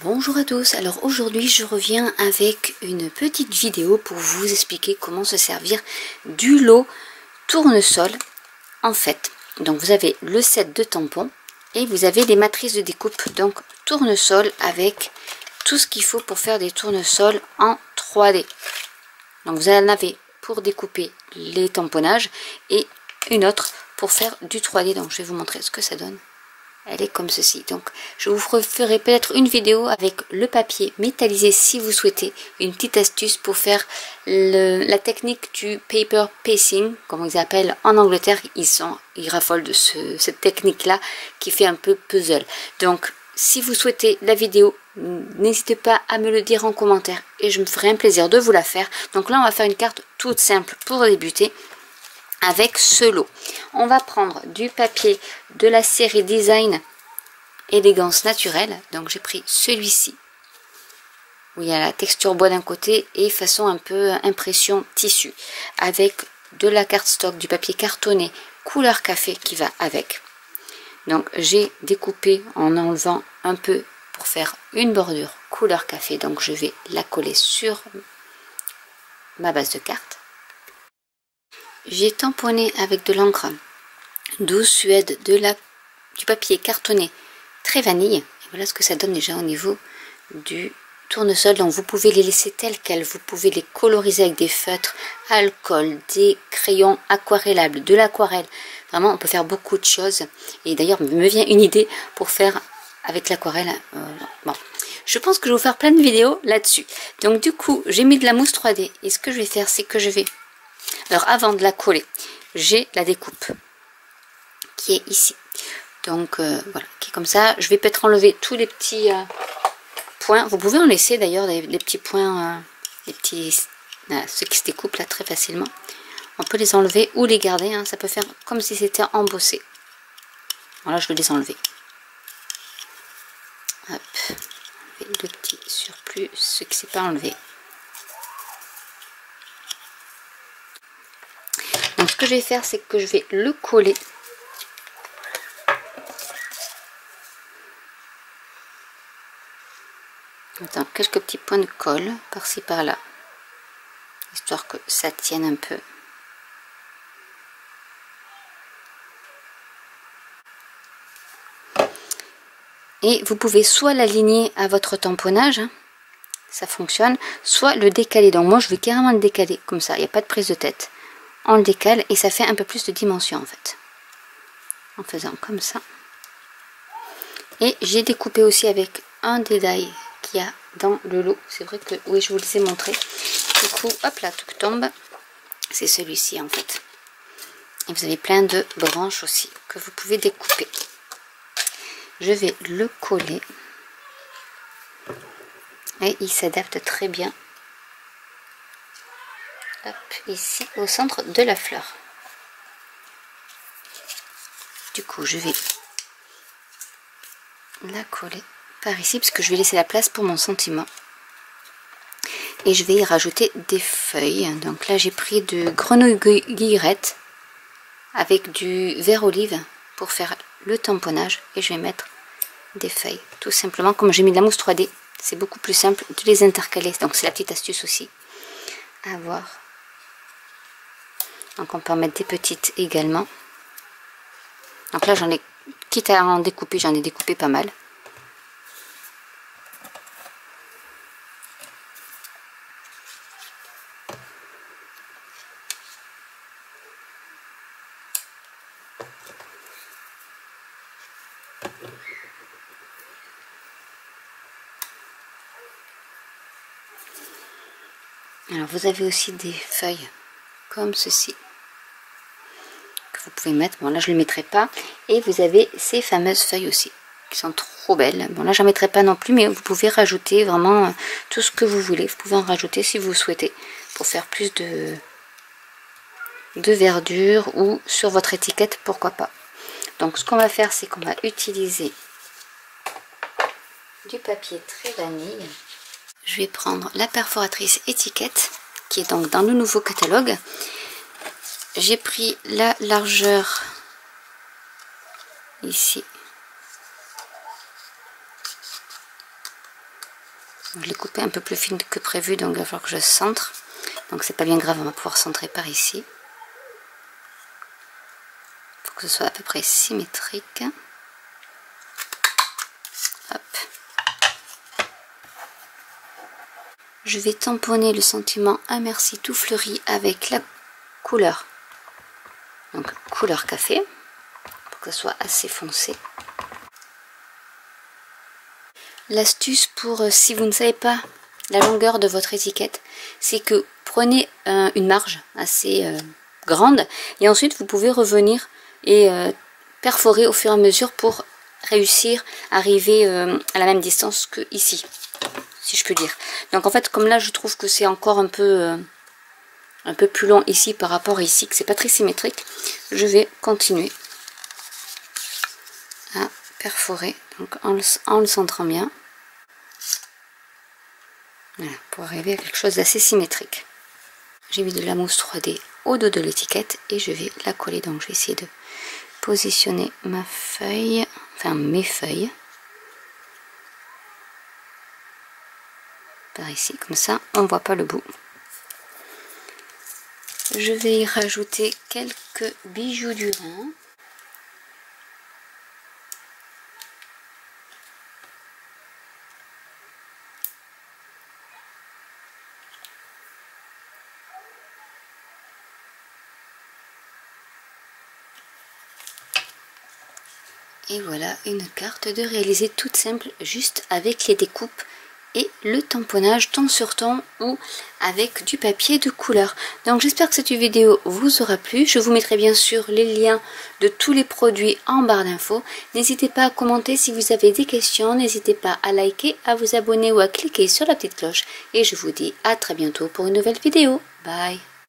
Bonjour à tous, alors aujourd'hui je reviens avec une petite vidéo pour vous expliquer comment se servir du lot tournesol en fait. Donc vous avez le set de tampons et vous avez les matrices de découpe, donc tournesol avec tout ce qu'il faut pour faire des tournesols en 3D. Donc vous en avez pour découper les tamponnages et une autre pour faire du 3D, donc je vais vous montrer ce que ça donne. Elle est comme ceci. Donc je vous ferai peut-être une vidéo avec le papier métallisé si vous souhaitez. Une petite astuce pour faire la technique du paper pacing, comme ils appellent en Angleterre. Ils raffolent de cette technique là qui fait un peu puzzle. Donc si vous souhaitez la vidéo, n'hésitez pas à me le dire en commentaire et je me ferai un plaisir de vous la faire. Donc là on va faire une carte toute simple pour débuter. Avec ce lot, on va prendre du papier de la série Design Élégance Naturelle. Donc j'ai pris celui-ci où il y a la texture bois d'un côté et façon un peu impression tissu, avec de la cardstock, du papier cartonné couleur café qui va avec. Donc j'ai découpé en enlevant un peu pour faire une bordure couleur café. Donc je vais la coller sur ma base de carte. J'ai tamponné avec de l'encre 12 Suède, du papier cartonné très vanille. Et voilà ce que ça donne déjà au niveau du tournesol. Donc vous pouvez les laisser tels quels, vous pouvez les coloriser avec des feutres, alcool, des crayons aquarellables, de l'aquarelle. Vraiment, on peut faire beaucoup de choses. Et d'ailleurs, il me vient une idée pour faire avec l'aquarelle. Bon, je pense que je vais vous faire plein de vidéos là-dessus. Donc du coup, j'ai mis de la mousse 3D. Et ce que je vais faire, c'est que je vais... Alors avant de la coller, j'ai la découpe qui est ici. Donc voilà, qui est comme ça. Je vais peut-être enlever tous les petits points. Vous pouvez en laisser d'ailleurs les petits points, ceux qui se découpent là très facilement. On peut les enlever ou les garder. Hein, ça peut faire comme si c'était embossé. Voilà, je vais les enlever. Hop, enlever le petit surplus, ce qui ne s'est pas enlevé. Donc ce que je vais faire, c'est que je vais le coller. Dans quelques petits points de colle, par-ci par-là, histoire que ça tienne un peu. Et vous pouvez soit l'aligner à votre tamponnage, hein, ça fonctionne, soit le décaler. Donc moi je vais carrément le décaler, comme ça, il n'y a pas de prise de tête. On le décale et ça fait un peu plus de dimension en fait. En faisant comme ça. Et j'ai découpé aussi avec un détail qu'il y a dans le lot. C'est vrai que, oui, je vous les ai montré. Du coup, hop là, tout tombe. C'est celui-ci en fait. Et vous avez plein de branches aussi que vous pouvez découper. Je vais le coller. Et il s'adapte très bien. Hop, ici au centre de la fleur. Du coup, je vais la coller par ici parce que je vais laisser la place pour mon sentiment. Et je vais y rajouter des feuilles. Donc là, j'ai pris de grenouille guillerette avec du vert olive pour faire le tamponnage. Et je vais mettre des feuilles. Tout simplement, comme j'ai mis de la mousse 3D, c'est beaucoup plus simple de les intercaler. Donc c'est la petite astuce aussi à voir. Donc on peut en mettre des petites également. Donc là j'en ai, quitte à en découper, j'en ai découpé pas mal. Alors vous avez aussi des feuilles comme ceci que vous pouvez mettre. Bon là je ne les mettrai pas. Et vous avez ces fameuses feuilles aussi qui sont trop belles. Bon là j'en mettrai pas non plus, mais vous pouvez rajouter vraiment tout ce que vous voulez. Vous pouvez en rajouter si vous souhaitez pour faire plus de verdure ou sur votre étiquette, pourquoi pas. Donc ce qu'on va faire, c'est qu'on va utiliser du papier très vanille. Je vais prendre la perforatrice étiquette qui est donc dans le nouveau catalogue. J'ai pris la largeur ici Je l'ai coupé un peu plus fine que prévu, donc il va falloir que je centre. Donc c'est pas bien grave, on va pouvoir centrer par ici. Il faut que ce soit à peu près symétrique. Hop. Je vais tamponner le sentiment Un merci tout fleuri avec la couleur. Donc couleur café, pour que ce soit assez foncé. L'astuce pour si vous ne savez pas la longueur de votre étiquette, c'est que prenez une marge assez grande et ensuite vous pouvez revenir et perforer au fur et à mesure pour réussir à arriver à la même distance que ici, si je peux dire. Donc en fait, comme là je trouve que c'est encore un peu plus long ici par rapport à ici, que c'est pas très symétrique, je vais continuer à perforer, donc en le centrant bien. Voilà, pour arriver à quelque chose d'assez symétrique. J'ai mis de la mousse 3D au dos de l'étiquette et je vais la coller. Donc je vais essayer de positionner ma feuille, enfin mes feuilles, par ici, comme ça on ne voit pas le bout. Je vais y rajouter quelques bijoux du Rhin. Et voilà une carte de réaliser toute simple, juste avec les découpes et le tamponnage ton sur ton ou avec du papier de couleur. Donc j'espère que cette vidéo vous aura plu. Je vous mettrai bien sûr les liens de tous les produits en barre d'infos. N'hésitez pas à commenter si vous avez des questions. N'hésitez pas à liker, à vous abonner ou à cliquer sur la petite cloche. Et je vous dis à très bientôt pour une nouvelle vidéo. Bye!